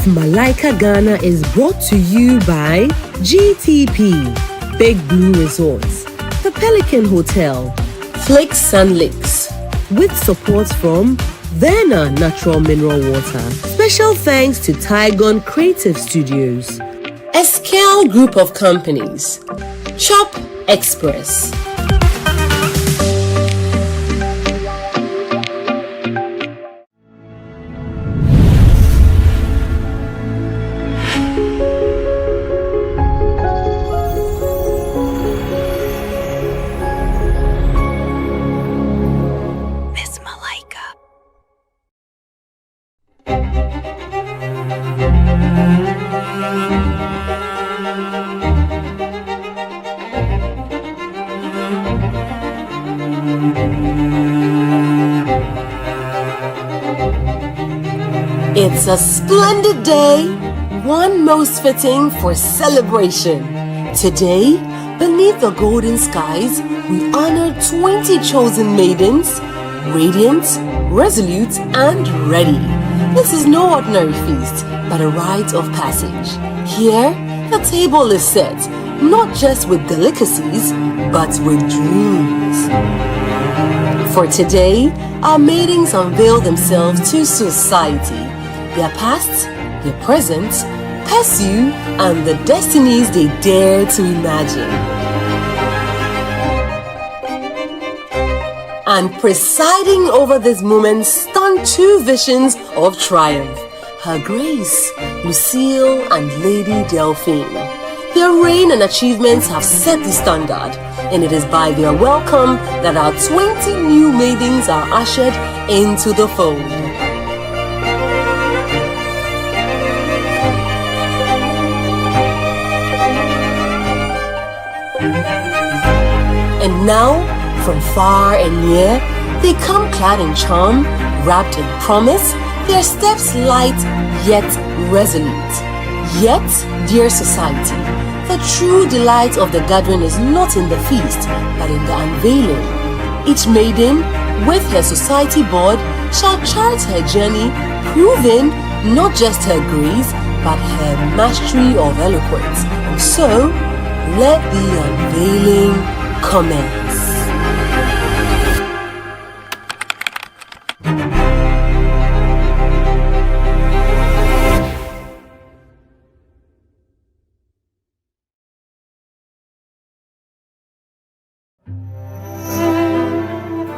Malaika Ghana is brought to you by GTP, Big Blue Resorts, The Pelican Hotel, Flake Sun Lakes, with support from Verna Natural Mineral Water. Special thanks to Tygon Creative Studios, Escal Group of Companies, Chop Express. It's a splendid day, one most fitting for celebration. Today, beneath the golden skies, we honor 20 chosen maidens, radiant, resolute, and ready. This is no ordinary feast, but a rite of passage. Here, the table is set, not just with delicacies, but with dreams. For today, our maidens unveil themselves to society. Their past, their present, pursue, and the destinies they dare to imagine. And presiding over this moment stand two visions of triumph: Her Grace, Lucille, and Lady Delphine. Their reign and achievements have set the standard, and it is by their welcome that our 20 new maidens are ushered into the fold. And now, from far and near, they come clad in charm, wrapped in promise, their steps light yet resolute. Yet, dear society, the true delight of the gathering is not in the feast, but in the unveiling. Each maiden, with her society board, shall chart her journey, proving not just her grace, but her mastery of eloquence. And so, let the unveiling commence.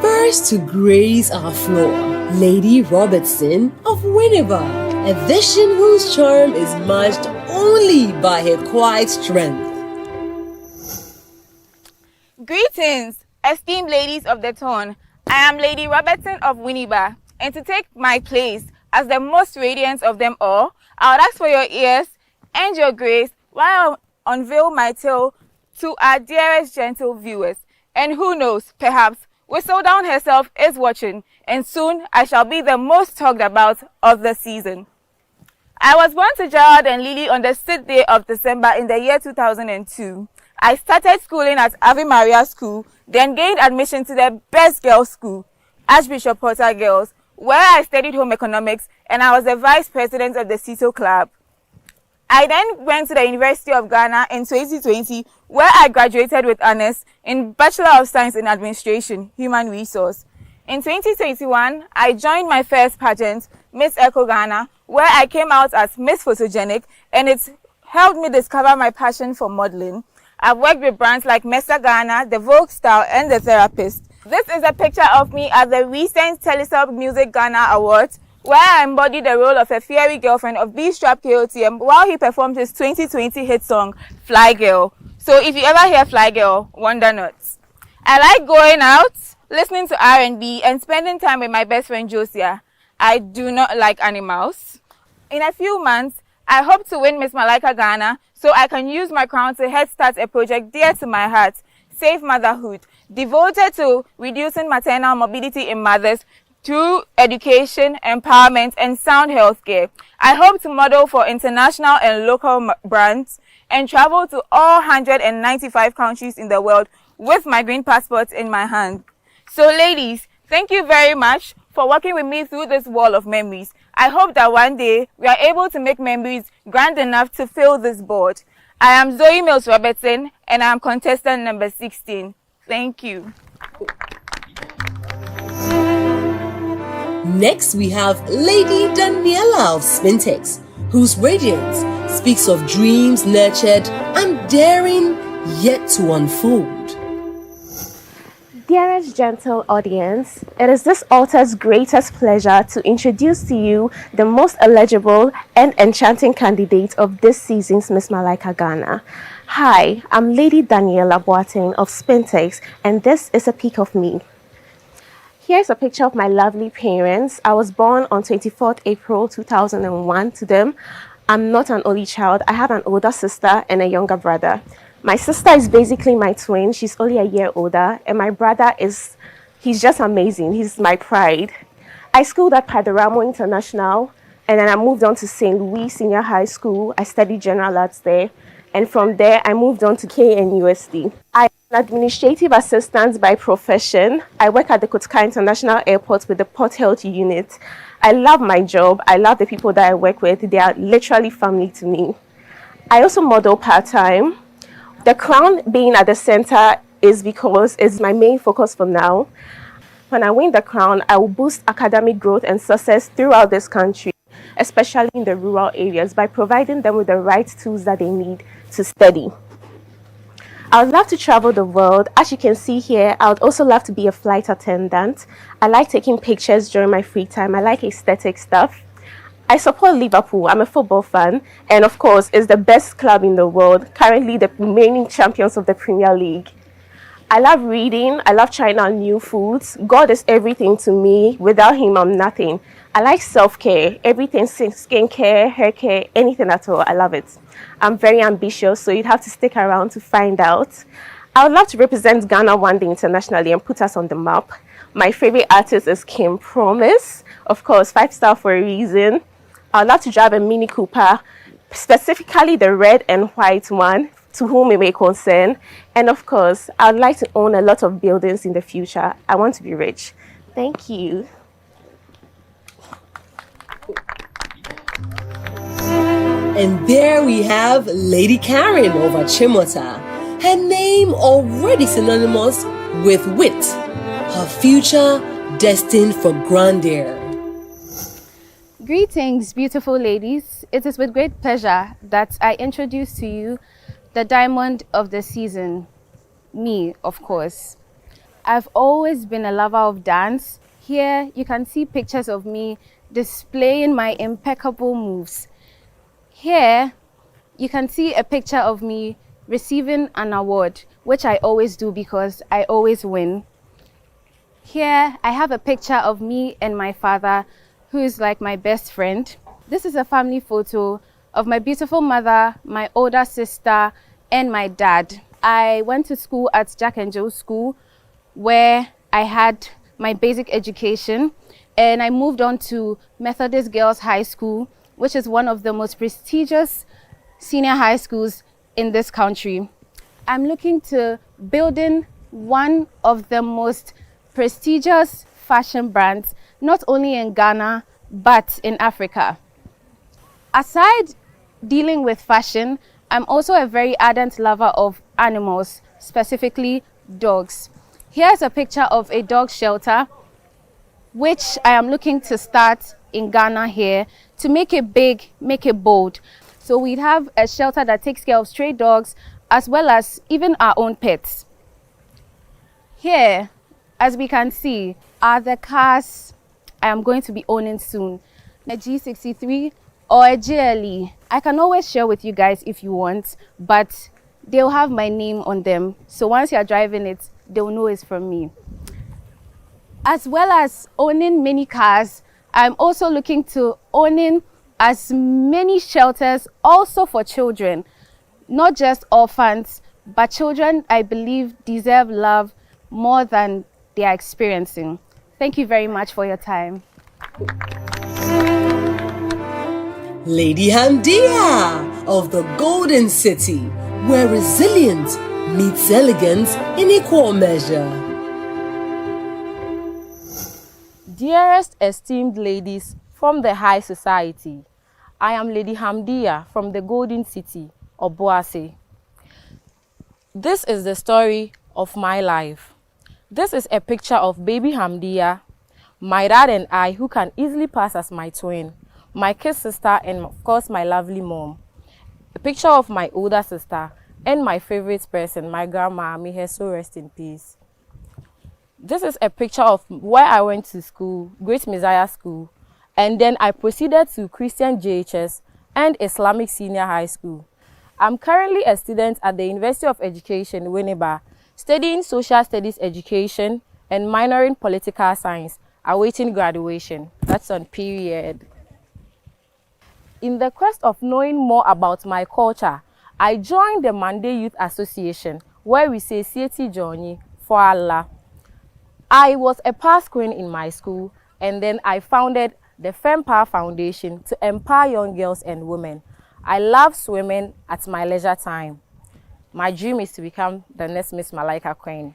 First to grace our floor, Lady Robertson of Winneba, a vision whose charm is matched only by her quiet strength. Greetings, esteemed ladies of the tone. I am Lady Robertson of Winneba, and to take my place as the most radiant of them all, I would ask for your ears and your grace while I unveil my tale to our dearest gentle viewers. And who knows, perhaps Whistledown herself is watching, and soon I shall be the most talked about of the season. I was born to Gerald and Lily on the 6th day of December in the year 2002. I started schooling at Ave Maria School, then gained admission to the best girls' school, Archbishop Porter Girls, where I studied home economics and I was the vice president of the CITO Club. I then went to the University of Ghana in 2020, where I graduated with honors in Bachelor of Science in Administration, Human Resource. In 2021, I joined my first pageant, Miss Echo Ghana, where I came out as Miss Photogenic, and it's helped me discover my passion for modeling. I've worked with brands like Mesa Ghana, the Vogue Style, and The Therapist. This is a picture of me at the recent Telesub Music Ghana Awards, where I embodied the role of a fiery girlfriend of B-Strap KOTM while he performed his 2020 hit song, Fly Girl. So if you ever hear Fly Girl, wonder not. I like going out, listening to R&B, and spending time with my best friend Josia. I do not like animals. In a few months, I hope to win Miss Malaika Ghana so I can use my crown to head start a project dear to my heart, Safe Motherhood, devoted to reducing maternal morbidity in mothers through education, empowerment, and sound healthcare. I hope to model for international and local brands and travel to all 195 countries in the world with my green passport in my hand. So ladies, thank you very much for walking with me through this wall of memories. I hope that one day we are able to make memories grand enough to fill this board. I am Zoe Mills Robertson and I am contestant number 16. Thank you. Next, we have Lady Danella of Spintex, whose radiance speaks of dreams nurtured and daring yet to unfold. Dearest gentle audience, it is this altar's greatest pleasure to introduce to you the most eligible and enchanting candidate of this season's Miss Malaika Ghana. Hi, I'm Lady Danella of Spintex, and this is a peek of me. Here's a picture of my lovely parents. I was born on 24th April 2001 to them. I'm not an only child. I have an older sister and a younger brother. My sister is basically my twin. She's only a year older. And my brother he's just amazing. He's my pride. I schooled at Paderamo International, and then I moved on to St. Louis Senior High School. I studied general arts there. And from there, I moved on to KNUST. I'm an administrative assistant by profession. I work at the Kotka International Airport with the Port Health Unit. I love my job. I love the people that I work with. They are literally family to me. I also model part-time. The crown being at the center is because it's my main focus for now. When I win the crown, I will boost academic growth and success throughout this country, especially in the rural areas, by providing them with the right tools that they need to study. I would love to travel the world. As you can see here, I would also love to be a flight attendant. I like taking pictures during my free time. I like aesthetic stuff. I support Liverpool. I'm a football fan. And of course, it's the best club in the world, currently the reigning champions of the Premier League. I love reading. I love trying out new foods. God is everything to me. Without him, I'm nothing. I like self-care. Everything, skincare, hair care, anything at all. I love it. I'm very ambitious, so you'd have to stick around to find out. I would love to represent Ghana one day internationally and put us on the map. My favorite artist is Kim Promise. Of course, 5-star for a reason. I would love to drive a Mini Cooper, specifically the red and white one, to whom it may concern. And of course, I would like to own a lot of buildings in the future. I want to be rich. Thank you. And there we have Lady Karen of Achimota. Her name already synonymous with wit. Her future destined for grandeur. Greetings, beautiful ladies. It is with great pleasure that I introduce to you the diamond of the season, me, of course. I've always been a lover of dance. Here you can see pictures of me displaying my impeccable moves. Here you can see a picture of me receiving an award, which I always do because I always win. Here I have a picture of me and my father, who is like my best friend. This is a family photo of my beautiful mother, my older sister, and my dad. I went to school at Jack and Joe School, where I had my basic education, and I moved on to Methodist Girls High School, which is one of the most prestigious senior high schools in this country. I'm looking to building one of the most prestigious fashion brands, not only in Ghana, but in Africa. Aside dealing with fashion, I'm also a very ardent lover of animals, specifically dogs. Here's a picture of a dog shelter, which I am looking to start in Ghana here to make it big, make it bold. So we'd have a shelter that takes care of stray dogs as well as even our own pets. Here, as we can see, are the cars I am going to be owning soon. A G63 or a GLE. I can always share with you guys if you want, but they'll have my name on them. So once you're driving it, they'll know it's from me. As well as owning many cars, I'm also looking to owning as many shelters also for children, not just orphans, but children I believe deserve love more than they are experiencing. Thank you very much for your time. Lady Hamdia of the Golden City, where resilience meets elegance in equal measure. Dearest esteemed ladies, from the high society. I am Lady Hamdia from the Golden City, Obuasi. This is the story of my life. This is a picture of baby Hamdia, my dad and I, who can easily pass as my twin, my kid sister, and of course my lovely mom. A picture of my older sister and my favorite person, my grandma, may her soul rest in peace. This is a picture of where I went to school, Great Messiah School, and then I proceeded to Christian JHS and Islamic Senior High School. I'm currently a student at the University of Education, Winneba, studying Social Studies Education and minoring Political Science, awaiting graduation. That's on period. In the quest of knowing more about my culture, I joined the Monday Youth Association, where we say Sieti Johnny for Allah. I was a past queen in my school, and then I founded the FemPower Foundation to empower young girls and women. I love swimming at my leisure time. My dream is to become the next Miss Malaika Queen,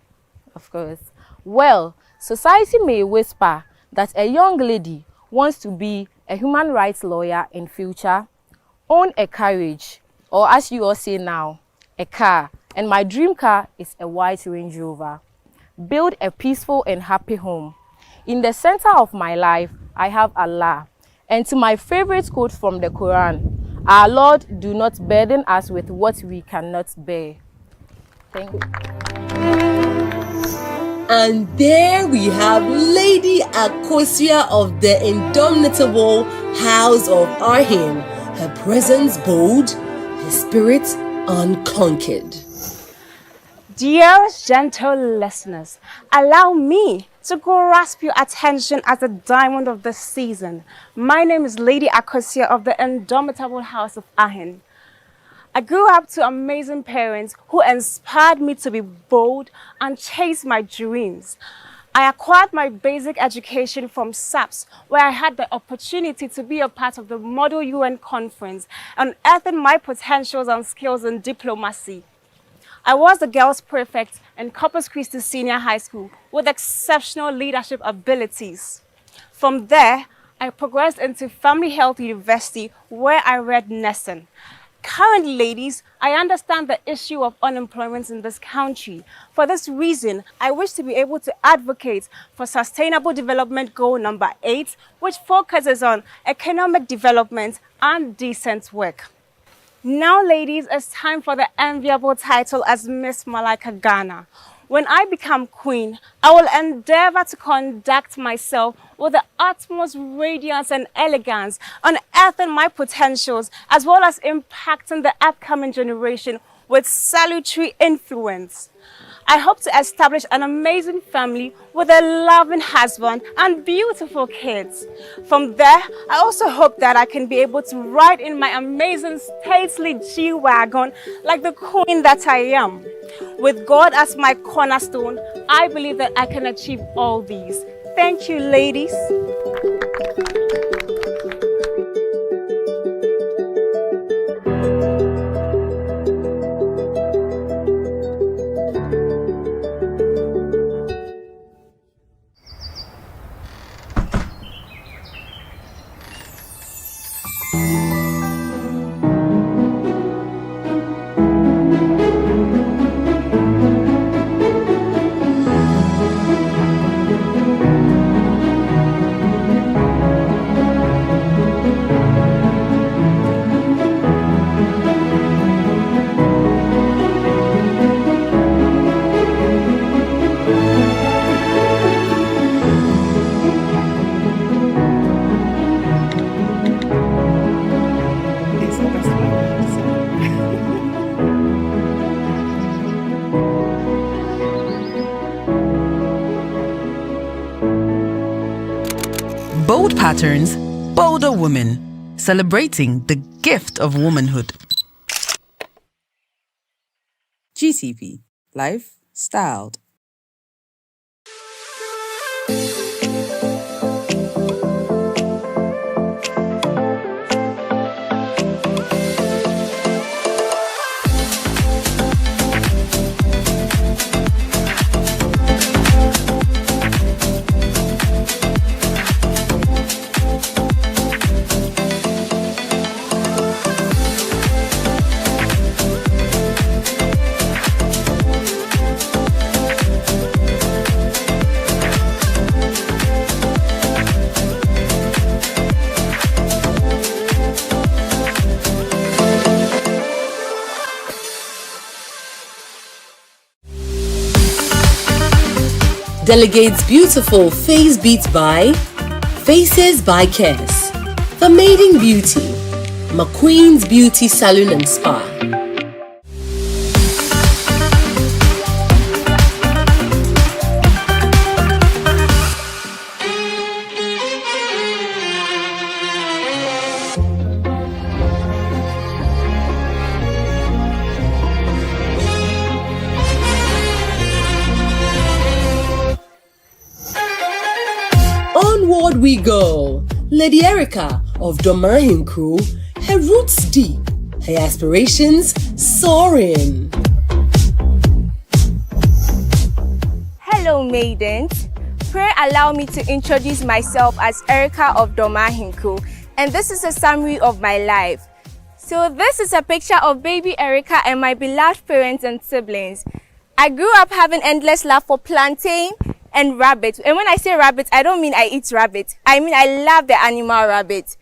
of course. Well, society may whisper that a young lady wants to be a human rights lawyer in future, own a carriage, or as you all say now, a car. And my dream car is a white Range Rover. Build a peaceful and happy home. In the center of my life, I have Allah. And to my favorite quote from the Quran, our Lord, do not burden us with what we cannot bear. Thank you. And there we have Lady Akosia of the indomitable House of Arhin. Her presence bold, her spirit unconquered. Dear gentle listeners, allow me to grasp your attention as the diamond of the season. My name is Lady Akosia of the indomitable House of Ahin. I grew up to amazing parents who inspired me to be bold and chase my dreams. I acquired my basic education from SAPS, where I had the opportunity to be a part of the Model UN Conference, unearthing my potentials and skills in diplomacy. I was the girls' prefect in Corpus Christi Senior High School with exceptional leadership abilities. From there, I progressed into Family Health University, where I read nursing. Currently, ladies, I understand the issue of unemployment in this country. For this reason, I wish to be able to advocate for Sustainable Development Goal number 8, which focuses on economic development and decent work. Now, ladies, it's time for the enviable title as Miss Malaika Ghana. When I become queen, I will endeavor to conduct myself with the utmost radiance and elegance, unearthing my potentials, as well as impacting the upcoming generation with salutary influence. I hope to establish an amazing family with a loving husband and beautiful kids. From there, I also hope that I can be able to ride in my amazing stately G-Wagon like the queen that I am. With God as my cornerstone, I believe that I can achieve all these. Thank you, ladies. Bold patterns, bolder women, celebrating the gift of womanhood. GTV, Life Styled. Delegates beautiful face beats by Faces by Cares, The Maiden Beauty, McQueen's Beauty Salon and Spa. Onward we go. Lady Erica of Domahin Crew, her roots deep, her aspirations soaring. Hello maidens, pray allow me to introduce myself as Erica of Domahin Crew, and this is a summary of my life. So this is a picture of baby Erica and my beloved parents and siblings. I grew up having endless love for plantain and rabbit. And when I say rabbit, I don't mean I eat rabbit. I mean I love the animal rabbit.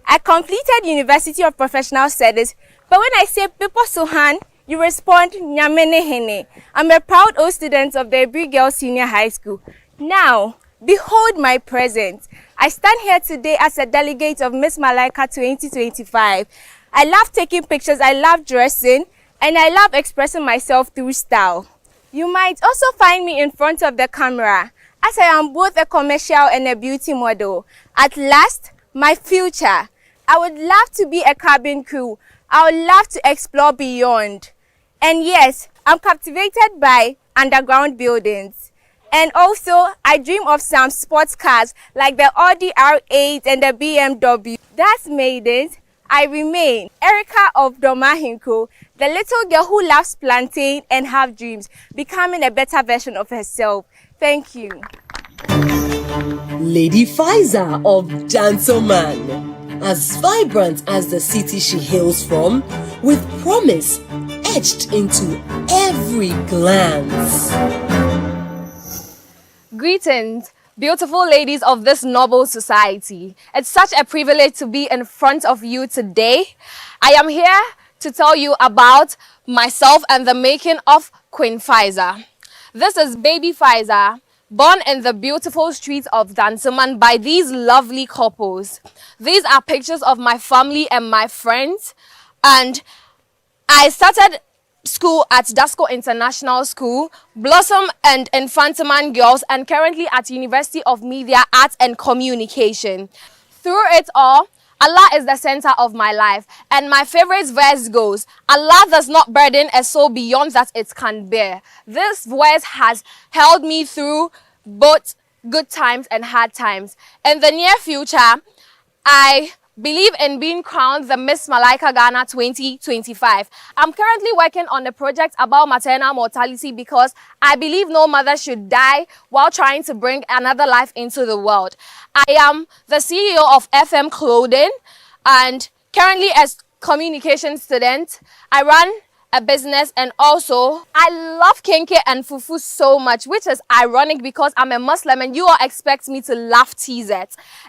I completed University of Professional Studies, but when I say Pipo Suhan, you respond Nyamene Hene. I'm a proud old student of the Ebri Girls Senior High School. Now, behold my present. I stand here today as a delegate of Miss Malaika 2025. I love taking pictures, I love dressing, and I love expressing myself through style. You might also find me in front of the camera, as I am both a commercial and a beauty model. At last, my future. I would love to be a cabin crew. I would love to explore beyond. And yes, I'm captivated by underground buildings. And also, I dream of some sports cars like the Audi R8 and the BMW. That's maidens. I remain Erica of Domahinko, the little girl who loves plantain and have dreams, becoming a better version of herself. Thank you. Lady Faiza of Gentleman, as vibrant as the city she hails from, with promise etched into every glance. Greetings, beautiful ladies of this noble society. It's such a privilege to be in front of you today. I am here to tell you about myself and the making of Queen Faiza. This is baby Faiza, born in the beautiful streets of Dansuman by these lovely couples. These are pictures of my family and my friends, and I started school at Dasco International School, Blossom and Infantaman Girls, and currently at University of Media, Arts and Communication. Through it all, Allah is the center of my life, and my favorite verse goes, Allah does not burden a soul beyond that it can bear. This verse has held me through both good times and hard times. In the near future, I believe in being crowned the Miss Malaika Ghana 2025. I'm currently working on a project about maternal mortality because I believe no mother should die while trying to bring another life into the world. I am the CEO of FM Clothing, and currently as communication student, I run a business, and also I love kenke and fufu so much, which is ironic because I'm a Muslim and you all expect me to love TZ.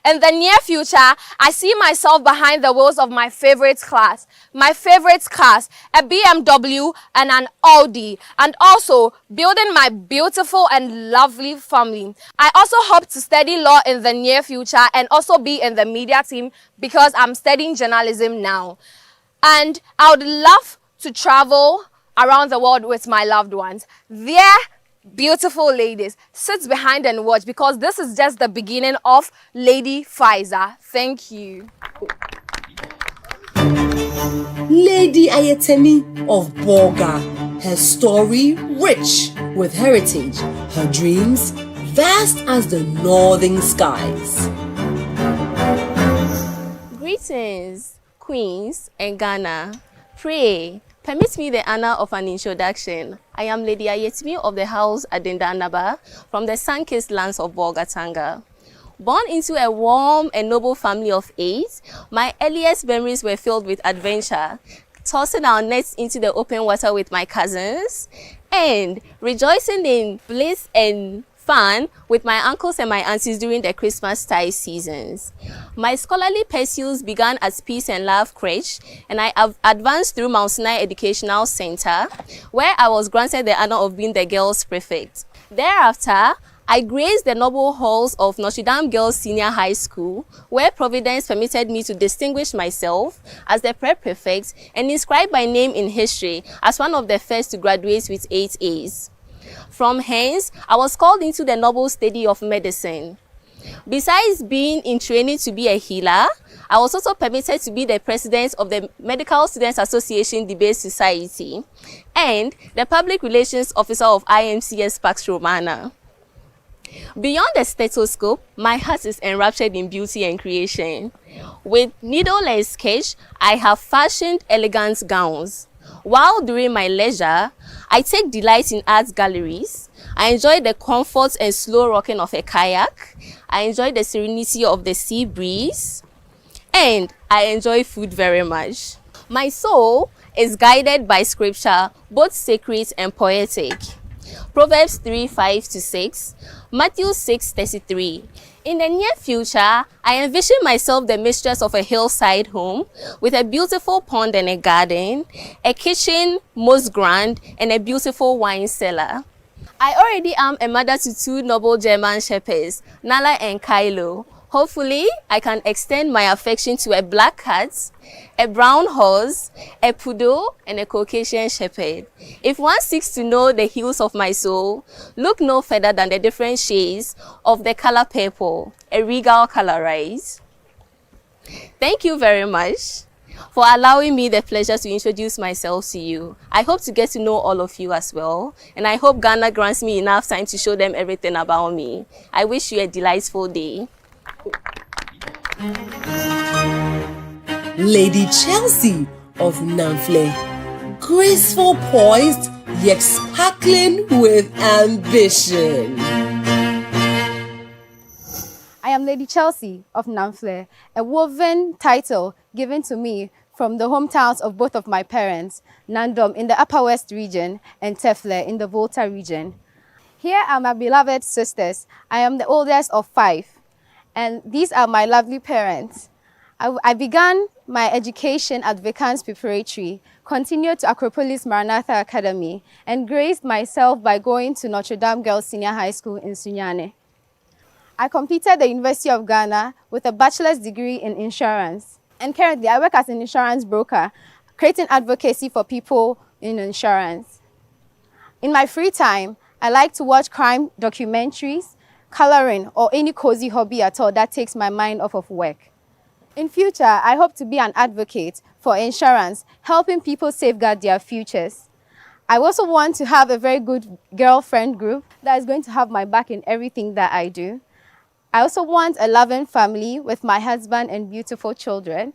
In the near future, I see myself behind the wheels of my favorite class. My favorite cars, a BMW and an Audi, and also building my beautiful and lovely family. I also hope to study law in the near future and also be in the media team because I'm studying journalism now. And I would love to travel around the world with my loved ones. Their beautiful ladies, sit behind and watch because this is just the beginning of Lady Faiza. Thank you. Lady Ayetemi of Boga, her story rich with heritage, her dreams vast as the northern skies. Greetings, Queens and Ghana. Pray, permit me the honor of an introduction. I am Lady Ayetemi of the house Adendanaba from the sun-kissed lands of Bogatanga. Born into a warm and noble family of 8, my earliest memories were filled with adventure, tossing our nets into the open water with my cousins, and rejoicing in bliss and fun with my uncles and my aunties during the Christmas tide seasons. My scholarly pursuits began at Peace and Love Crèche, and I have advanced through Mount Sinai Educational Center, where I was granted the honor of being the girls' prefect. Thereafter, I graced the noble halls of Notre Dame Girls Senior High School, where Providence permitted me to distinguish myself as the prep prefect and inscribed my name in history as one of the first to graduate with 8 A's. From hence, I was called into the noble study of medicine. Besides being in training to be a healer, I was also permitted to be the president of the Medical Students Association Debate Society and the public relations officer of IMCS Pax Romana. Beyond the stethoscope, my heart is enraptured in beauty and creation. With needle and sketch, I have fashioned elegant gowns. While during my leisure, I take delight in art galleries. I enjoy the comfort and slow rocking of a kayak. I enjoy the serenity of the sea breeze. And I enjoy food very much. My soul is guided by scripture, both sacred and poetic. Proverbs 3:5-6, Matthew 6:33. In the near future, I envision myself the mistress of a hillside home with a beautiful pond and a garden, a kitchen most grand, and a beautiful wine cellar. I already am a mother to 2 noble German shepherds, Nala and Kylo. Hopefully, I can extend my affection to a black cat, a brown horse, a poodle, and a Caucasian shepherd. If one seeks to know the hues of my soul, look no further than the different shades of the color purple, a regal color, right? Thank you very much for allowing me the pleasure to introduce myself to you. I hope to get to know all of you as well, and I hope Ghana grants me enough time to show them everything about me. I wish you a delightful day. Lady Chelsea of Nanfle, graceful, poised, yet sparkling with ambition. I am Lady Chelsea of Nanfle, a woven title given to me from the hometowns of both of my parents, Nandom in the Upper West region and Tefle in the Volta region. Here are my beloved sisters. I am the oldest of 5, and these are my lovely parents. I began my education at Vacans Preparatory, continued to Acropolis Maranatha Academy, and graced myself by going to Notre Dame Girls Senior High School in Sunyane. I completed the University of Ghana with a bachelor's degree in insurance. And currently, I work as an insurance broker, creating advocacy for people in insurance. In my free time, I like to watch crime documentaries, coloring, or any cozy hobby at all that takes my mind off of work. In future, I hope to be an advocate for insurance, helping people safeguard their futures. I also want to have a very good girlfriend group that is going to have my back in everything that I do. I also want a loving family with my husband and beautiful children.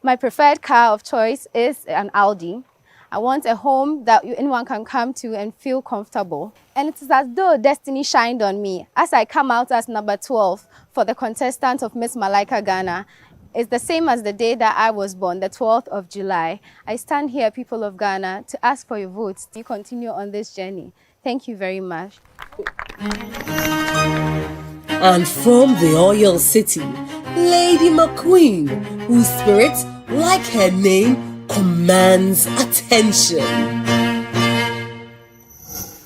My preferred car of choice is an Audi. I want a home that anyone can come to and feel comfortable. And it is as though destiny shined on me as I come out as number 12 for the contestant of Miss Malaika Ghana. It's the same as the day that I was born, the 12th of July. I stand here, people of Ghana, to ask for your votes to continue on this journey. Thank you very much. And from the Oil City, Lady McQueen, whose spirit, like her name, commands attention.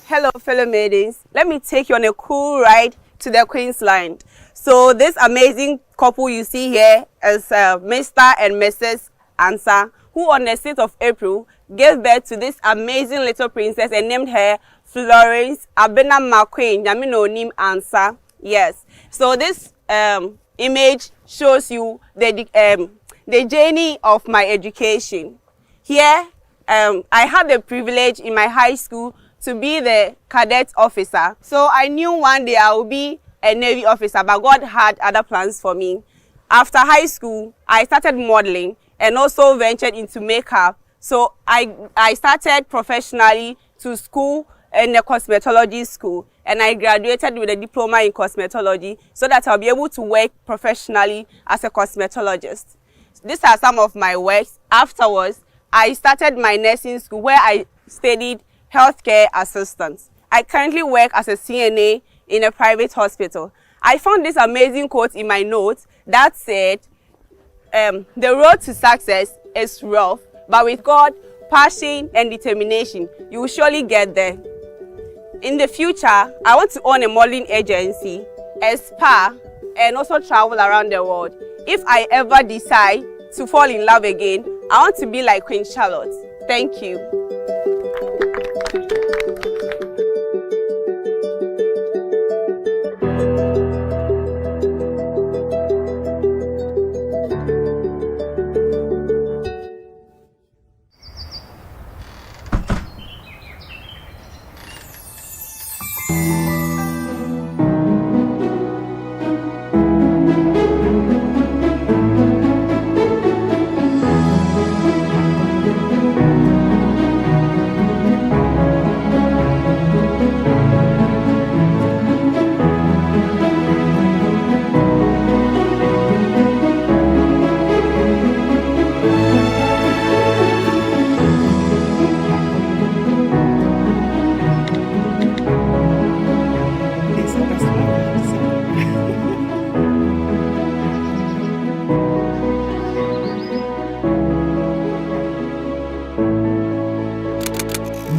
Hello, fellow maidens. Let me take you on a cool ride to the Queensland. So this amazing couple you see here is Mr. and Mrs. Ansa, who on the 6th of April gave birth to this amazing little princess and named her Florence Abena McQueen. Yamino name Ansa. Yes. So this image shows you the journey of my education. Here, I had the privilege in my high school to be the cadet officer. So I knew one day I would be a Navy officer, but God had other plans for me. After high school, I started modeling and also ventured into makeup. So I started professionally to school in the cosmetology school, and I graduated with a diploma in cosmetology so that I'll be able to work professionally as a cosmetologist. These are some of my works. Afterwards, I started my nursing school where I studied healthcare assistance. I currently work as a CNA in a private hospital. I found this amazing quote in my notes that said, the road to success is rough, but with God, passion, and determination, you will surely get there. In the future, I want to own a modeling agency, a spa, and also travel around the world. If I ever decide to fall in love again, I want to be like Queen Charlotte. Thank you.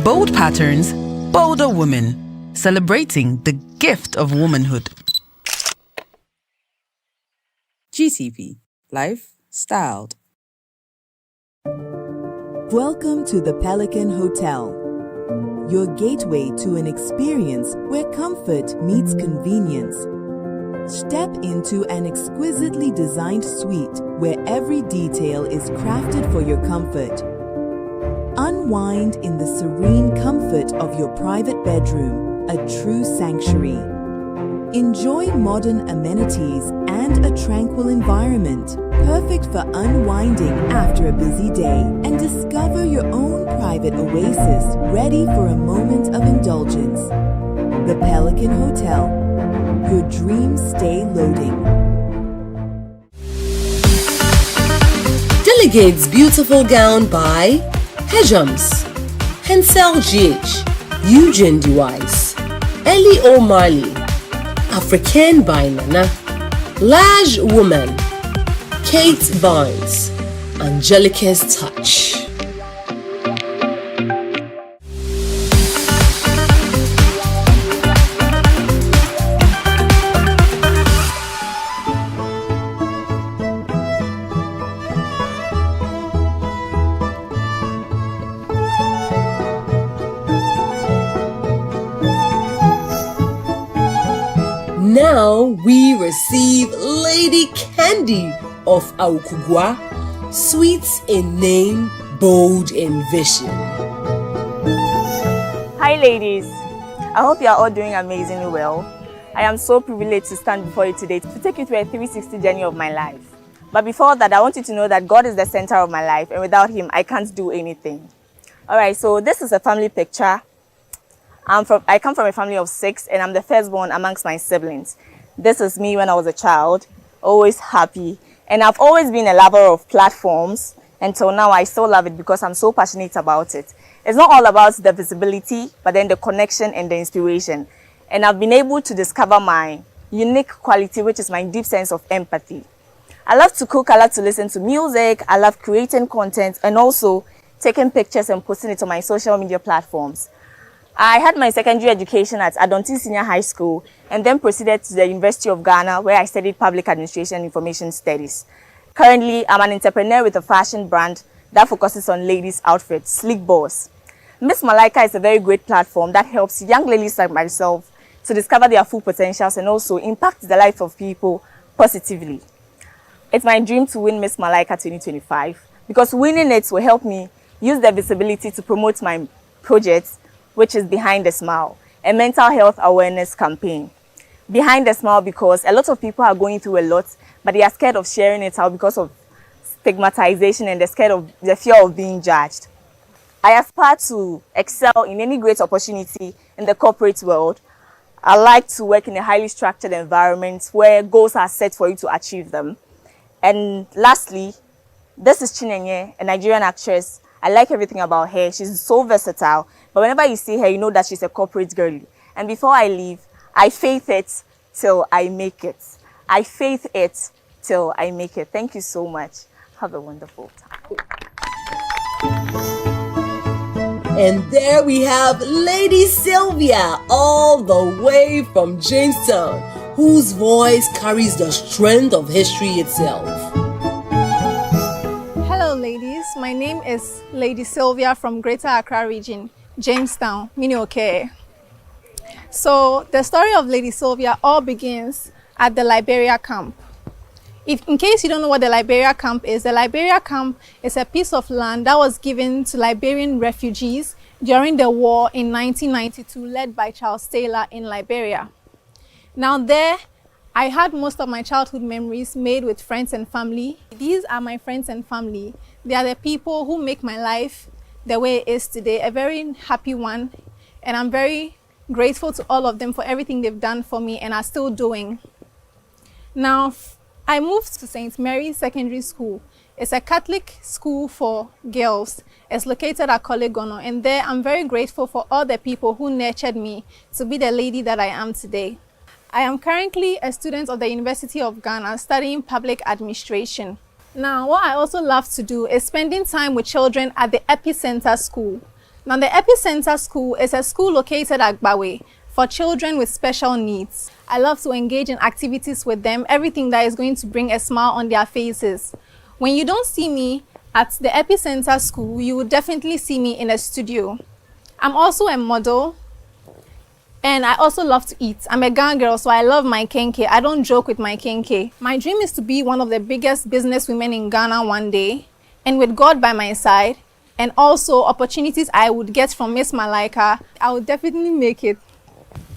Bold patterns, bolder women, celebrating the gift of womanhood. GTV, Life Styled. Welcome to the Pelican Hotel, your gateway to an experience where comfort meets convenience. Step into an exquisitely designed suite where every detail is crafted for your comfort. Unwind in the serene comfort of your private bedroom, a true sanctuary. Enjoy modern amenities and a tranquil environment, perfect for unwinding after a busy day, and discover your own private oasis ready for a moment of indulgence. The Pelican Hotel. Your dreams stay loading. Delegates beautiful gown by Hejams, Hensel GH, Eugene Dewise, Ellie O'Malley, African by Nana, Laj Woman, Kate Barnes, Angelica's Touch. Now we receive Lady Candy of Aukugwa, sweet in name, bold in vision. Hi ladies, I hope you are all doing amazingly well. I am so privileged to stand before you today to take you through a 360 journey of my life. But before that, I want you to know that God is the center of my life, and without Him, I can't do anything. Alright, so this is a family picture. I come from a family of 6, and I'm the firstborn amongst my siblings. This is me when I was a child, always happy. And I've always been a lover of platforms. Until now, I still love it because I'm so passionate about it. It's not all about the visibility, but then the connection and the inspiration. And I've been able to discover my unique quality, which is my deep sense of empathy. I love to cook, I love to listen to music, I love creating content, and also taking pictures and posting it on my social media platforms. I had my secondary education at Adonti Senior High School and then proceeded to the University of Ghana, where I studied Public Administration and Information Studies. Currently, I'm an entrepreneur with a fashion brand that focuses on ladies' outfits, Sleek Boss. Miss Malaika is a very great platform that helps young ladies like myself to discover their full potentials and also impact the life of people positively. It's my dream to win Miss Malaika 2025 because winning it will help me use the visibility to promote my project, which is Behind the Smile, a mental health awareness campaign. Behind the Smile because a lot of people are going through a lot, but they are scared of sharing it out because of stigmatization and they're scared of the fear of being judged. I aspire to excel in any great opportunity in the corporate world. I like to work in a highly structured environment where goals are set for you to achieve them. And lastly, this is Chinenye, a Nigerian actress. I like everything about her. She's so versatile. But whenever you see her, you know that she's a corporate girl. And before I leave, I faith it till I make it. I faith it till I make it. Thank you so much. Have a wonderful time. And there we have Lady Sylvia, all the way from Jamestown, whose voice carries the strength of history itself. Hello ladies, my name is Lady Sylvia from Greater Accra region, Jamestown, Minioke. So the story of Lady Sylvia all begins at the Liberia camp. In case you don't know what the Liberia camp is a piece of land that was given to Liberian refugees during the war in 1992, led by Charles Taylor in Liberia. Now there, I had most of my childhood memories made with friends and family. These are my friends and family. They are the people who make my life the way it is today, a very happy one, and I'm very grateful to all of them for everything they've done for me and are still doing. Now, I moved to St. Mary's Secondary School. It's a Catholic school for girls. It's located at Kolegono, and there I'm very grateful for all the people who nurtured me to be the lady that I am today. I am currently a student of the University of Ghana studying public administration. Now, what I also love to do is spending time with children at the Epicenter School. Now, the Epicenter School is a school located at Bawe for children with special needs. I love to engage in activities with them, everything that is going to bring a smile on their faces. When you don't see me at the Epicenter School, you will definitely see me in a studio. I'm also a model, and I also love to eat. I'm a Ghana girl, so I love my kenke. I don't joke with my kenke. My dream is to be one of the biggest business women in Ghana one day, and with God by my side, and also opportunities I would get from Miss Malaika, I would definitely make it.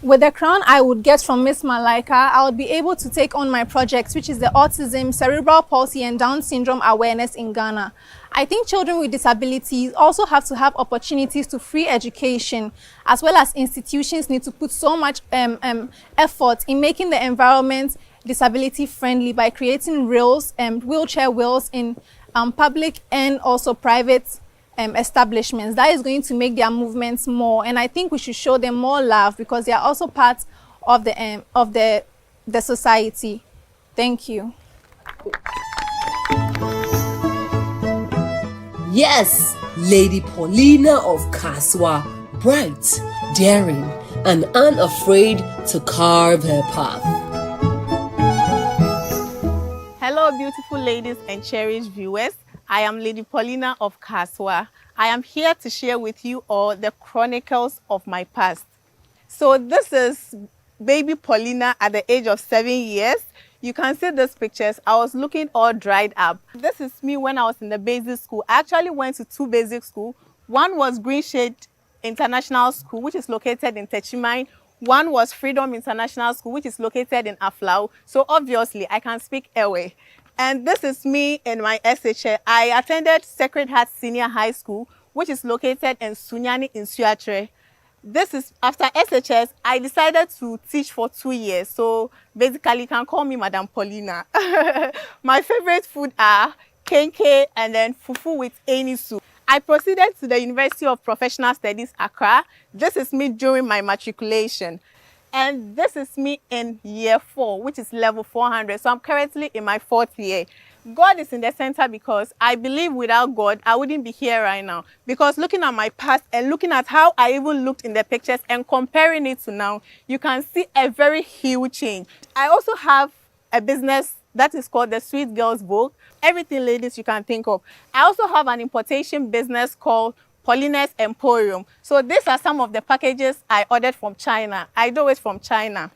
With the crown I would get from Miss Malaika, I would be able to take on my projects, which is the autism, cerebral palsy, and Down syndrome awareness in Ghana. I think children with disabilities also have to have opportunities to free education, as well as institutions need to put so much effort in making the environment disability friendly by creating rails and wheelchair wheels in public and also private establishments. That is going to make their movements more, and I think we should show them more love because they are also part of the society. Thank you. Yes, Lady Paulina of Kaswa, bright, daring, and unafraid to carve her path. Hello, beautiful ladies and cherished viewers. I am Lady Paulina of Kaswa. I am here to share with you all the chronicles of my past. So this is baby Paulina at the age of 7 years. You can see these pictures. I was looking all dried up. This is me when I was in the basic school. I actually went to 2 basic schools. One was Green Shade International School, which is located in Techimine. One was Freedom International School, which is located in Aflao. So obviously, I can speak Ewe. And this is me in my SHA. I attended Sacred Heart Senior High School, which is located in Sunyani in Suatre. This is after SHS, I decided to teach for 2 years. So basically, you can call me Madam Paulina. My favorite food are kenke and then fufu with any soup. I proceeded to the University of Professional Studies, Accra. This is me during my matriculation. And this is me in year 4, which is level 400. So I'm currently in my 4th year. God is in the center because I believe without God, I wouldn't be here right now. Because looking at my past and looking at how I even looked in the pictures and comparing it to now, you can see a very huge change. I also have a business that is called the Sweet Girls Vogue. Everything ladies you can think of. I also have an importation business called Paulina's Emporium. So these are some of the packages I ordered from China. I do it from China.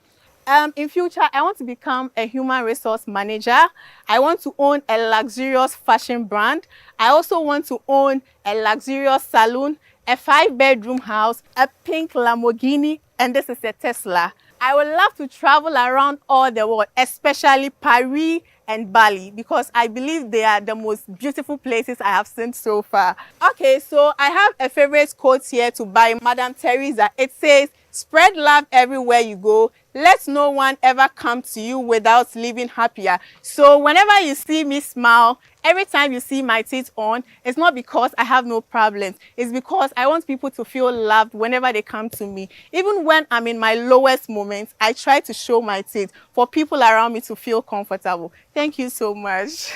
In future, I want to become a human resource manager. I want to own a luxurious fashion brand. I also want to own a luxurious salon, a 5-bedroom house, a pink Lamborghini, and this is a Tesla. I would love to travel around all the world, especially Paris and Bali, because I believe they are the most beautiful places I have seen so far. Okay, so I have a favorite quote here to by Madam Teresa. It says, "Spread love everywhere you go. Let no one ever come to you without leaving happier." So whenever you see me smile, every time you see my teeth on, it's not because I have no problems. It's because I want people to feel loved whenever they come to me. Even when I'm in my lowest moments, I try to show my teeth for people around me to feel comfortable. Thank you so much.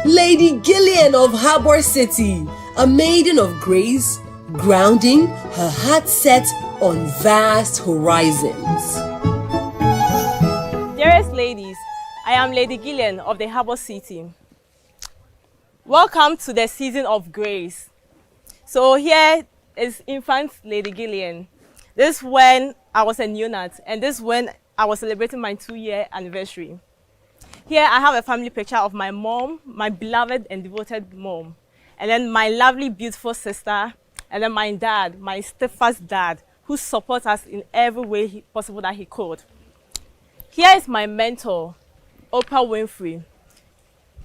Lady Gillian of Harbour City, a maiden of grace, grounding her heart set on vast horizons. Dearest ladies, I am Lady Gillian of the Harbour City. Welcome to the season of grace. So here is infant Lady Gillian. This is when I was a neonat, and this is when I was celebrating my 2-year anniversary. Here I have a family picture of my mom, my beloved and devoted mom, and then my lovely, beautiful sister, and then my dad, my steadfast dad, who supports us in every way possible that he could. Here is my mentor, Oprah Winfrey.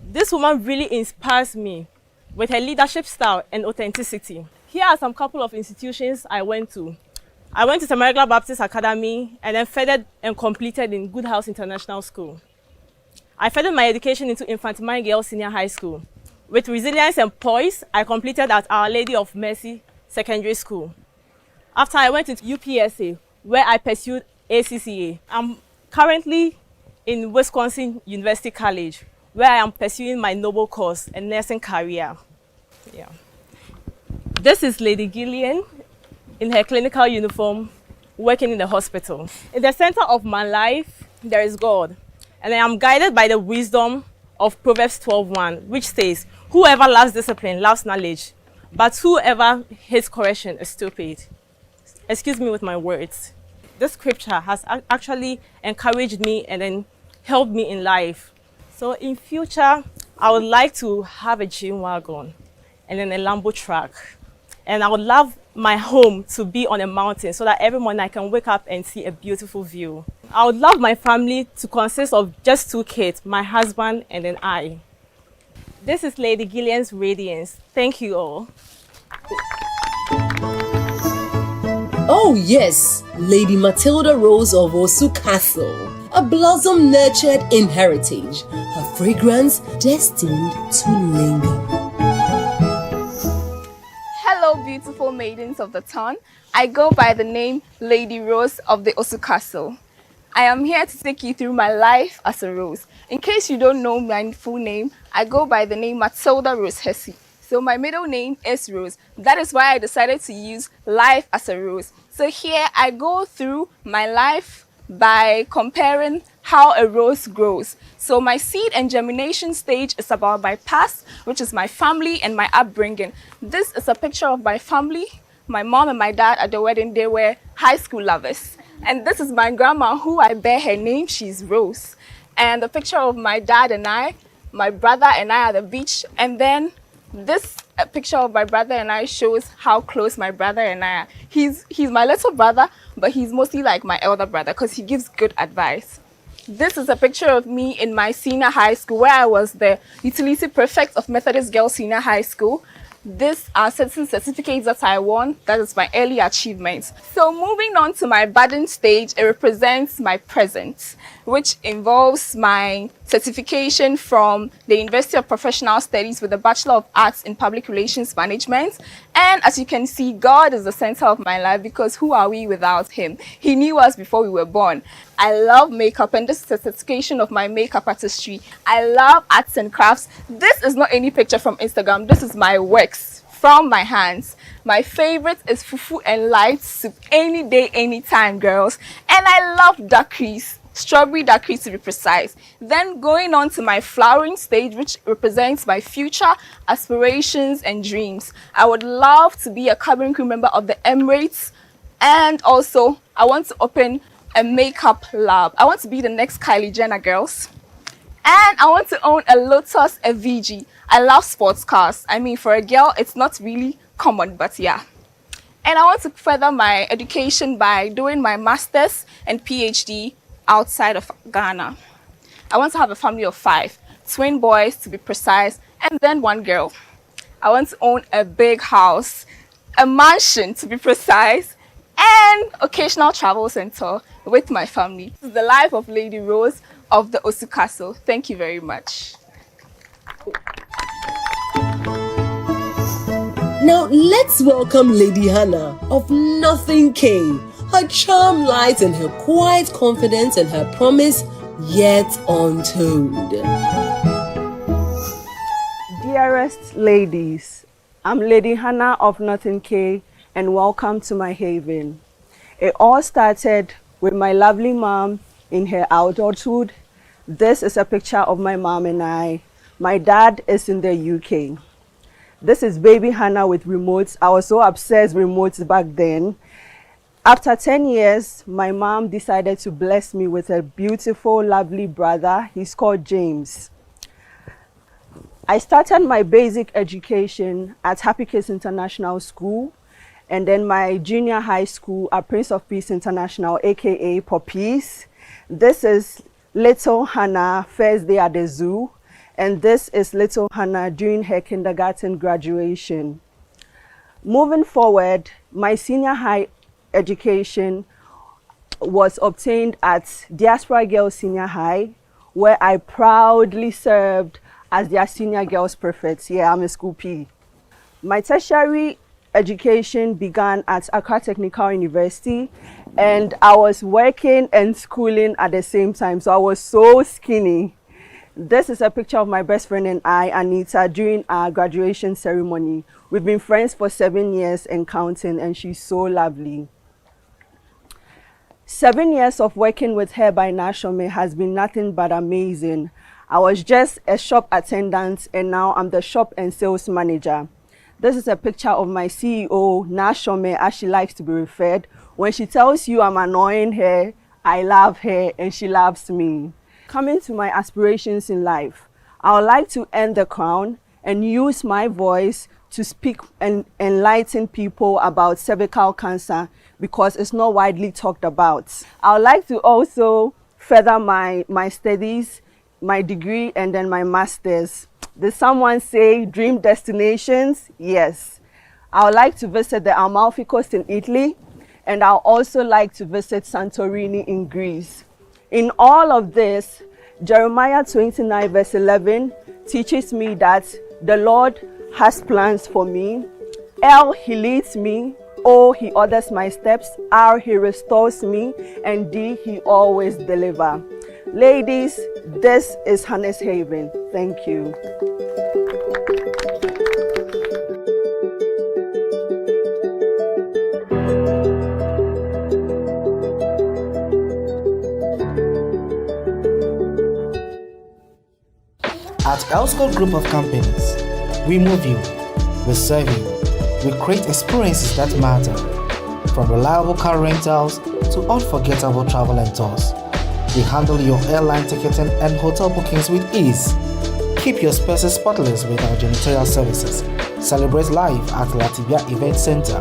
This woman really inspires me with her leadership style and authenticity. Here are some couple of institutions I went to. I went to St. Mary's Baptist Academy and then furthered and completed in Good House International School. I furthered my education into Infantine Girls Senior High School. With resilience and poise, I completed at Our Lady of Mercy Secondary School. After I went into UPSA, where I pursued ACCA. I'm currently in Wisconsin University College, where I am pursuing my noble course and nursing career. Yeah. This is Lady Gillian in her clinical uniform, working in the hospital. In the center of my life, there is God, and I am guided by the wisdom of Proverbs 12:1, which says, "Whoever loves discipline loves knowledge, but whoever hates correction is stupid." Excuse me with my words. This scripture has actually encouraged me and then helped me in life. So in future, I would like to have a gym wagon and then a Lambo truck. And I would love my home to be on a mountain so that every morning I can wake up and see a beautiful view. I would love my family to consist of just 2 kids, my husband and then I. This is Lady Gillian's radiance. Thank you all. Oh yes, Lady Matilda Rose of Osu Castle, a blossom nurtured in heritage, her fragrance destined to linger. Hello, beautiful maidens of the town. I go by the name Lady Rose of the Osu Castle. I am here to take you through my life as a rose. In case you don't know my full name, I go by the name Matilda Rose Hesse. So my middle name is Rose. That is why I decided to use life as a rose. So here I go through my life by comparing how a rose grows. So my seed and germination stage is about my past, which is my family and my upbringing. This is a picture of my family. My mom and my dad at the wedding, they were high school lovers. And this is my grandma, who I bear her name, she's Rose. And the picture of my dad and I, my brother and I at the beach. And then this picture of my brother and I shows how close my brother and I are. He's my little brother, but he's mostly like my elder brother because he gives good advice. This is a picture of me in my senior high school, where I was the utility prefect of Methodist Girls Senior High School. These are certain certificates that I won. That is my early achievements. So moving on to my budding stage, it represents my present, which involves my certification from the University of Professional Studies with a Bachelor of Arts in Public Relations Management. And as you can see, God is the center of my life, because who are we without Him? He knew us before we were born. I love makeup, and this is a certification of my makeup artistry. I love arts and crafts. This is not any picture from Instagram. This is my works from my hands. My favorite is fufu and light soup. Any day, anytime, girls. And I love daiquiris. Strawberry daiquiris to be precise. Then going on to my flowering stage, which represents my future aspirations and dreams. I would love to be a cabin crew member of the Emirates, and also I want to open a makeup lab. I want to be the next Kylie Jenner, girls. And I want to own a Lotus FVG. I love sports cars. I mean, for a girl, it's not really common, but yeah. And I want to further my education by doing my master's and PhD outside of Ghana. I want to have a family of 5, twin boys to be precise, and then 1 girl. I want to own a big house, a mansion to be precise, and occasional travel center with my family. This is the life of Lady Rose of the Osu Castle. Thank you very much. Now let's welcome Lady Hana of Nothing K. Her charm lies in her quiet confidence and her promise yet untold. Dearest ladies, I'm Lady Hana of Northern K, and welcome to my haven. It all started with my lovely mom in her adulthood. This is a picture of my mom and I. My dad is in the UK. This is baby Hana with remotes. I was so obsessed with remotes back then. After 10 years, my mom decided to bless me with a beautiful, lovely brother. He's called James. I started my basic education at Happy Kids International School, and then my junior high school at Prince of Peace International, aka Poppies. This is little Hana first day at the zoo, and this is little Hana during her kindergarten graduation. Moving forward, my senior high education was obtained at Diaspora Girls Senior High, where I proudly served as their senior girls prefect. Yeah, I'm a school P. My tertiary education began at Accra Technical University, and I was working and schooling at the same time, so I was so skinny. This is a picture of my best friend and I, Anita, during our graduation ceremony. We've been friends for 7 years and counting, and she's so lovely. 7 years of working with her by Nashome has been nothing but amazing. I was just a shop attendant, and now I'm the shop and sales manager. This is a picture of my CEO, Nashome, as she likes to be referred. When she tells you I'm annoying her, I love her and she loves me. Coming to my aspirations in life, I would like to earn the crown and use my voice to speak and enlighten people about cervical cancer, because it's not widely talked about. I would like to also further my studies, my degree, and then my master's. Did someone say dream destinations? Yes. I would like to visit the Amalfi Coast in Italy, and I would also like to visit Santorini in Greece. In all of this, Jeremiah 29 verse 11 teaches me that the Lord has plans for me. L, he leads me. O, he orders my steps. R, he restores me. And D, he always delivers. Ladies, this is Hana's Haven. Thank you. At Elsco Group of Companies, we move you, we serve you, we create experiences that matter. From reliable car rentals to unforgettable travel and tours, we handle your airline ticketing and hotel bookings with ease. Keep your spaces spotless with our janitorial services. Celebrate life at Latibia Event Center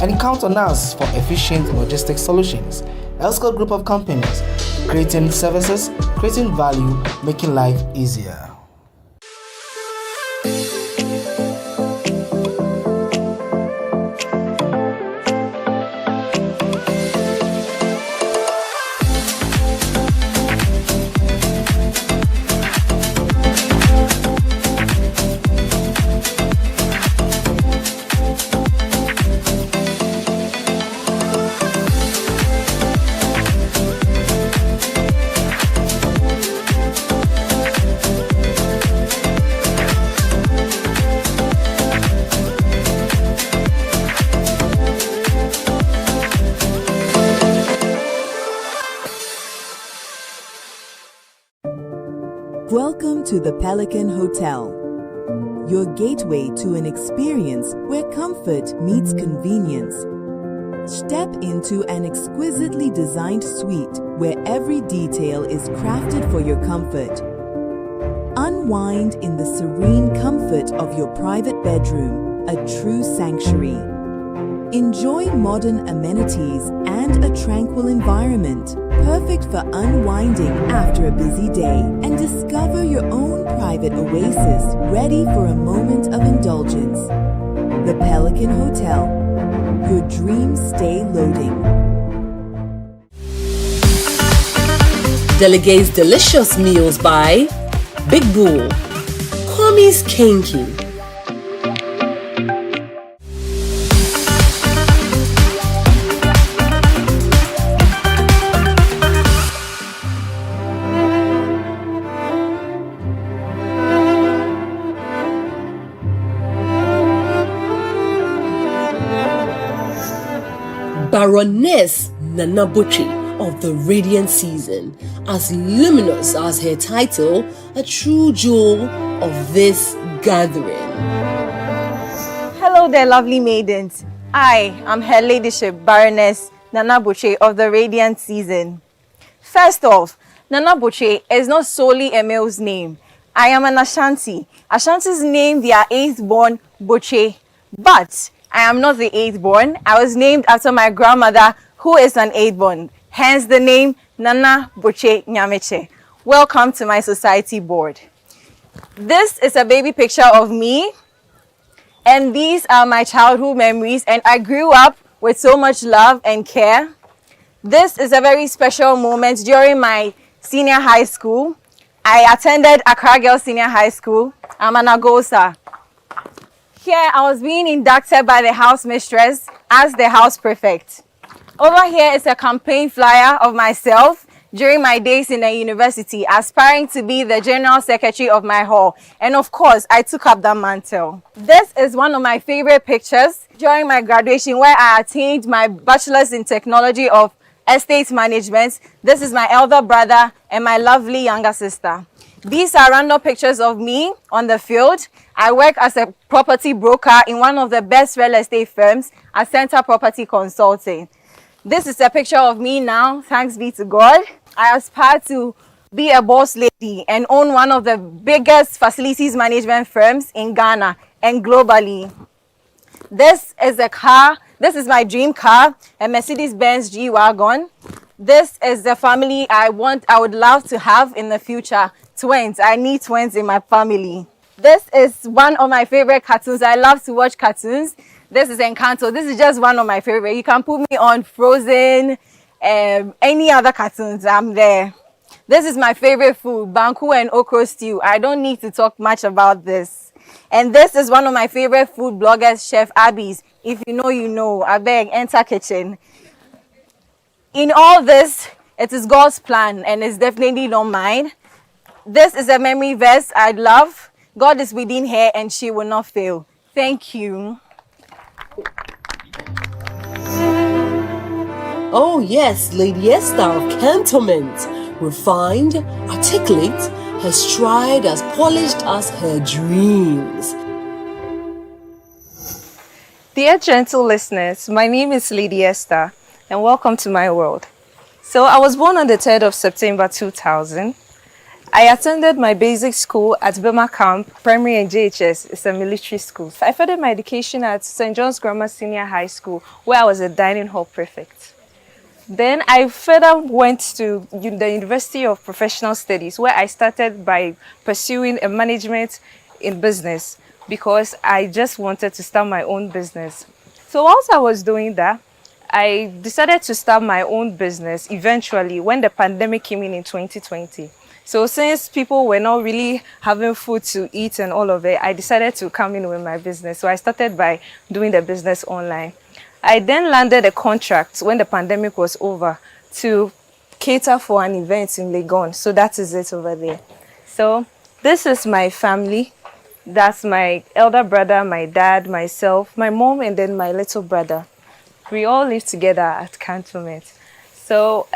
and count on us for efficient logistics solutions. Elsco Group of Companies, creating services, creating value, making life easier. Welcome to the Pelican Hotel, your gateway to an experience where comfort meets convenience. Step into an exquisitely designed suite where every detail is crafted for your comfort. Unwind in the serene comfort of your private bedroom, a true sanctuary. Enjoy modern amenities and a tranquil environment, perfect for unwinding after a busy day, and discover your own private oasis ready for a moment of indulgence. The Pelican Hotel. Your dreams stay loading. Delegates delicious meals by Big Bull, Komi's Kinky, Baroness Nanabotwe of the Radiant Season, as luminous as her title, a true jewel of this gathering. Hello there, lovely maidens. I am Her Ladyship Baroness Nanabotwe of the Radiant Season. First off, Nanabotwe is not solely a male's name. I am an Ashanti. Ashantis name their 8th born Boche, but I am not the 8th born. I was named after my grandmother, who is an 8th born. Hence the name Nanabotwe Nyameche. Welcome to my society board. This is a baby picture of me, and these are my childhood memories, and I grew up with so much love and care. This is a very special moment during my senior high school. I attended Accra Girls Senior High School. I'm an Akosia. Here I was being inducted by the house mistress as the house prefect. Over here is a campaign flyer of myself during my days in the university, aspiring to be the general secretary of my hall. And of course, I took up that mantle. This is one of my favorite pictures during my graduation, where I attained my bachelor's in technology of estate management. This is my elder brother and my lovely younger sister. These are random pictures of me on the field. I work as a property broker in one of the best real estate firms at Center Property Consulting. This is a picture of me now, thanks be to God. I aspire to be a boss lady and own one of the biggest facilities management firms in Ghana and globally. This is a car. This is my dream car, a Mercedes-Benz G-Wagon. This is the family I would love to have in the future. Twins. I need twins in my family. This is one of my favorite cartoons. I love to watch cartoons. This is Encanto. This is just one of my favorite. You can put me on Frozen, any other cartoons, I'm there. This is my favorite food, banku and okra stew. I don't need to talk much about this. And this is one of my favorite food bloggers, Chef Abby's. If you know, you know. I beg, enter kitchen. In all this, it is God's plan and it's definitely not mine. This is a memory verse I love. God is within her and she will not fail. Thank you. Oh yes, Lady Esther of Cantonment. Refined, articulate, her stride as polished as her dreams. Dear gentle listeners, my name is Lady Esther and welcome to my world. So I was born on the 3rd of September 2000. I attended my basic school at Bema Camp, Primary and JHS. It's a military school. I furthered my education at St. John's Grammar Senior High School, where I was a dining hall prefect. Then I further went to the University of Professional Studies, where I started by pursuing a management in business because I just wanted to start my own business. So whilst I was doing that, I decided to start my own business eventually when the pandemic came in 2020. So since people were not really having food to eat and all of it, I decided to come in with my business. So I started by doing the business online. I then landed a contract when the pandemic was over to cater for an event in Legon. So that is it over there. So this is my family. That's my elder brother, my dad, myself, my mom, and then my little brother. We all live together at Cantonment. So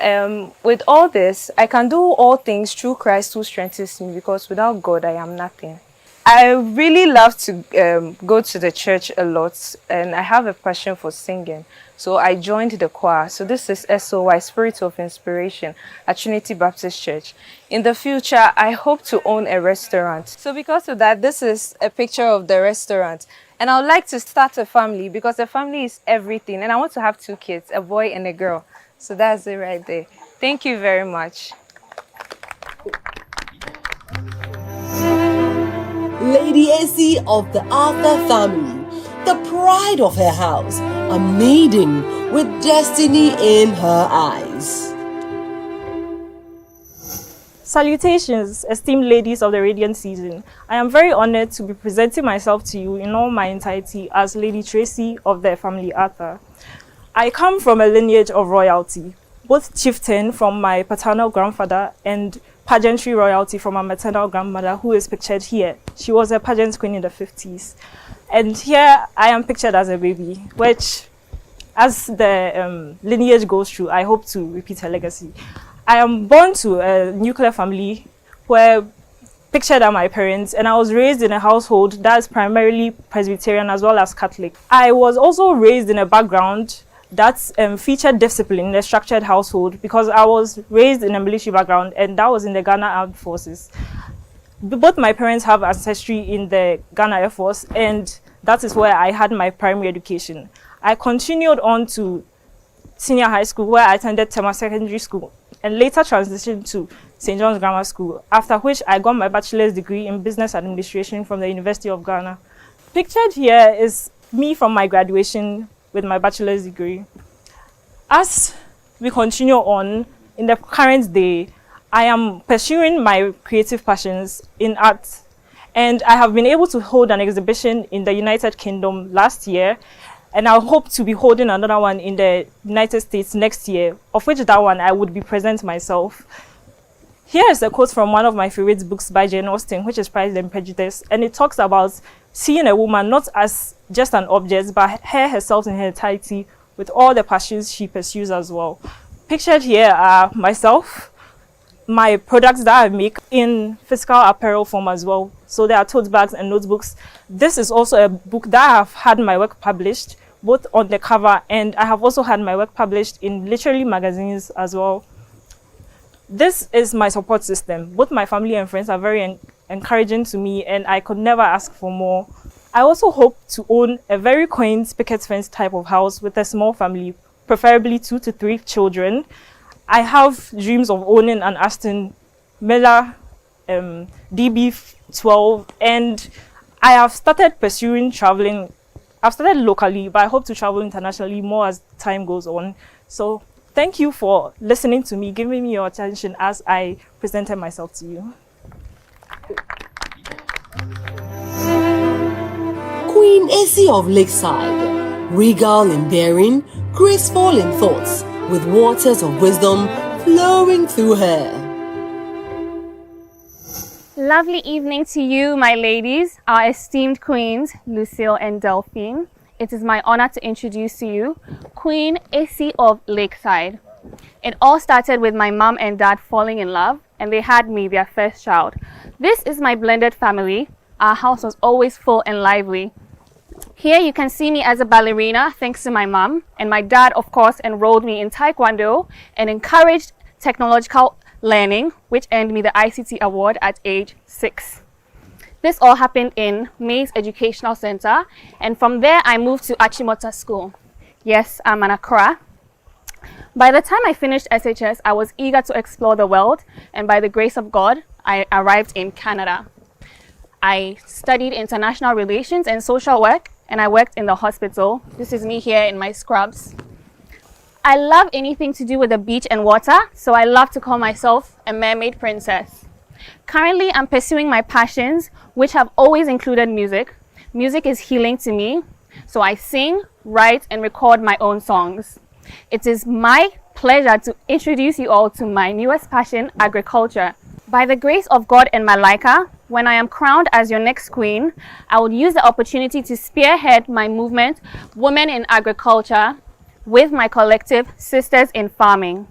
with all this, I can do all things through Christ who strengthens me, because without God, I am nothing. I really love to go to the church a lot, and I have a passion for singing. So I joined the choir. So this is SOY, Spirit of Inspiration, at Trinity Baptist Church. In the future, I hope to own a restaurant. So because of that, this is a picture of the restaurant. And I would like to start a family, because a family is everything. And I want to have 2 kids, a boy and a girl. So that's it right there. Thank you very much. Lady AC of the Arthur family, the pride of her house, a maiden with destiny in her eyes. Salutations, esteemed ladies of the Radiant Season. I am very honored to be presenting myself to you in all my entirety as Lady Tracy of the family Arthur. I come from a lineage of royalty, both chieftain from my paternal grandfather and pageantry royalty from my maternal grandmother, who is pictured here. She was a pageant queen in the 50s. And here I am pictured as a baby, which as the lineage goes through, I hope to repeat her legacy. I am born to a nuclear family where pictured are my parents, and I was raised in a household that's primarily Presbyterian as well as Catholic. I was also raised in a background that featured discipline in a structured household because I was raised in a military background, and that was in the Ghana Armed Forces. Both my parents have ancestry in the Ghana Air Force, and that is where I had my primary education. I continued on to senior high school where I attended Tema Secondary School and later transitioned to St. John's Grammar School, after which I got my bachelor's degree in business administration from the University of Ghana. Pictured here is me from my graduation with my bachelor's degree. As we continue on, in the current day, I am pursuing my creative passions in art, and I have been able to hold an exhibition in the United Kingdom last year, and I hope to be holding another one in the United States next year, of which that one I would be present myself. Here is a quote from one of my favorite books by Jane Austen, which is Pride and Prejudice, and it talks about seeing a woman not as just an object, but her herself in her entirety with all the passions she pursues as well. Pictured here are myself, my products that I make in physical apparel form as well. So there are tote bags and notebooks. This is also a book that I have had my work published, both on the cover, and I have also had my work published in literary magazines as well. This is my support system. Both my family and friends are very encouraging to me, and I could never ask for more. I also hope to own a very quaint picket fence type of house with a small family, preferably 2 to 3 children. I have dreams of owning an Aston Miller DB12, and I have started pursuing traveling. I've started locally, but I hope to travel internationally more as time goes on. So thank you for listening to me, giving me your attention as I presented myself to you. Queen Essie of Lakeside, regal in bearing, graceful in thoughts, with waters of wisdom flowing through her. Lovely evening to you, my ladies, our esteemed queens, Lucille and Delphine. It is my honor to introduce to you Queen Essie of Lakeside. It all started with my mom and dad falling in love, and they had me, their first child. This is my blended family. Our house was always full and lively. Here you can see me as a ballerina thanks to my mom, and my dad of course enrolled me in Taekwondo and encouraged technological learning, which earned me the ICT award at age 6. This all happened in Mays Educational Center, and from there I moved to Achimota School. Yes, I'm an Accra. By the time I finished SHS, I was eager to explore the world, and by the grace of God, I arrived in Canada. I studied international relations and social work, and I worked in the hospital. This is me here in my scrubs. I love anything to do with the beach and water, so I love to call myself a mermaid princess. Currently, I'm pursuing my passions, which have always included music. Music is healing to me, so I sing, write, and record my own songs. It is my pleasure to introduce you all to my newest passion, agriculture. By the grace of God and Malaika, when I am crowned as your next queen, I will use the opportunity to spearhead my movement, Women in Agriculture, with my collective, Sisters in Farming.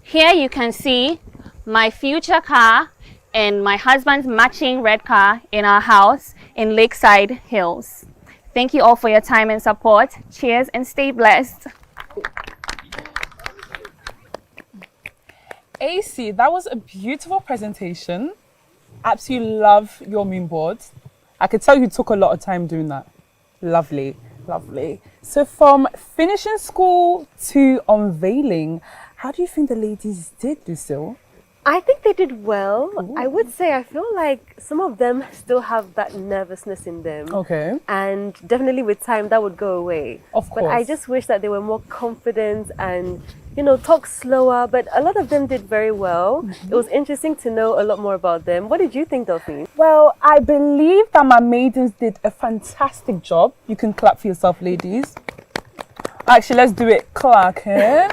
Here you can see my future car and my husband's matching red car in our house in Lakeside Hills. Thank you all for your time and support. Cheers and stay blessed. AC, that was a beautiful presentation. Absolutely love your moon board. I could tell you took a lot of time doing that. Lovely, lovely. So from finishing school to unveiling, how do you think the ladies did, Lucille? I think they did well. Ooh. I would say I feel like some of them still have that nervousness in them. Okay. And definitely with time that would go away. Of course. But I just wish that they were more confident and, you know, talk slower. But a lot of them did very well. Mm-hmm. It was interesting to know a lot more about them. What did you think, Delphine? Well, I believe that my maidens did a fantastic job. You can clap for yourself, ladies. Actually, let's do it. Clap, eh?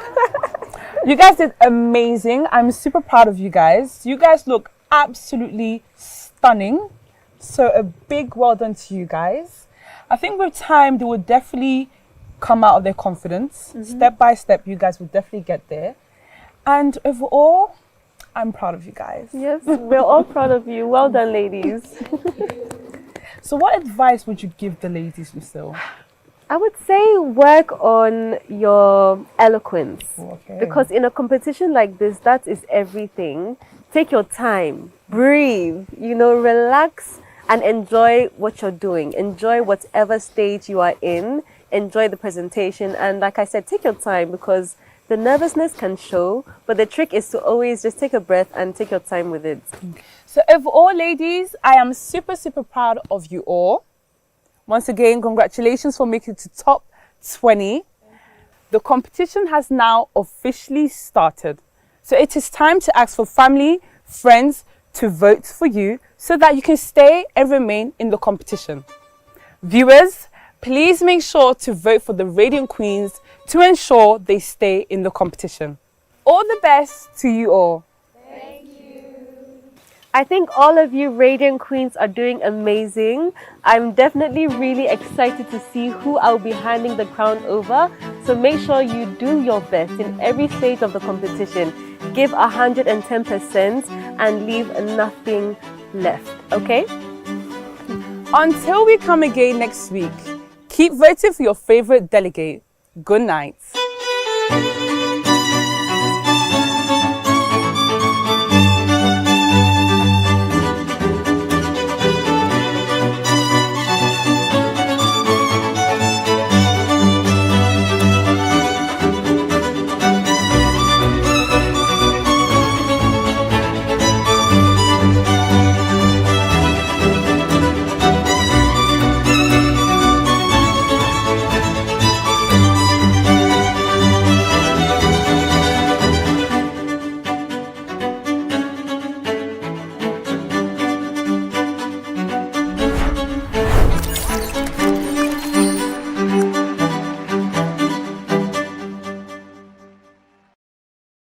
You guys did amazing. I'm super proud of you guys. You guys look absolutely stunning. So a big well done to you guys. I think with time, they will definitely come out of their confidence. Step by step, you guys will definitely get there. And overall, I'm proud of you guys. Yes, we're all proud of you. Well done, ladies. So what advice would you give the ladies, Lucille? I would say work on your eloquence. Okay. Because in a competition like this, that is everything. Take your time, breathe, relax and enjoy what you're doing. Enjoy whatever stage you are in. Enjoy the presentation. And like I said, take your time because the nervousness can show, but the trick is to always just take a breath and take your time with it. So overall, ladies, I am super, super proud of you all. Once again, congratulations for making it to top 20. The competition has now officially started. So it is time to ask for family, friends to vote for you so that you can stay and remain in the competition. Viewers, please make sure to vote for the Radiant Queens to ensure they stay in the competition. All the best to you all. I think all of you Radiant Queens are doing amazing. I'm definitely really excited to see who I'll be handing the crown over. So make sure you do your best in every stage of the competition. Give 110% and leave nothing left, okay? Until we come again next week, keep voting for your favorite delegate. Good night.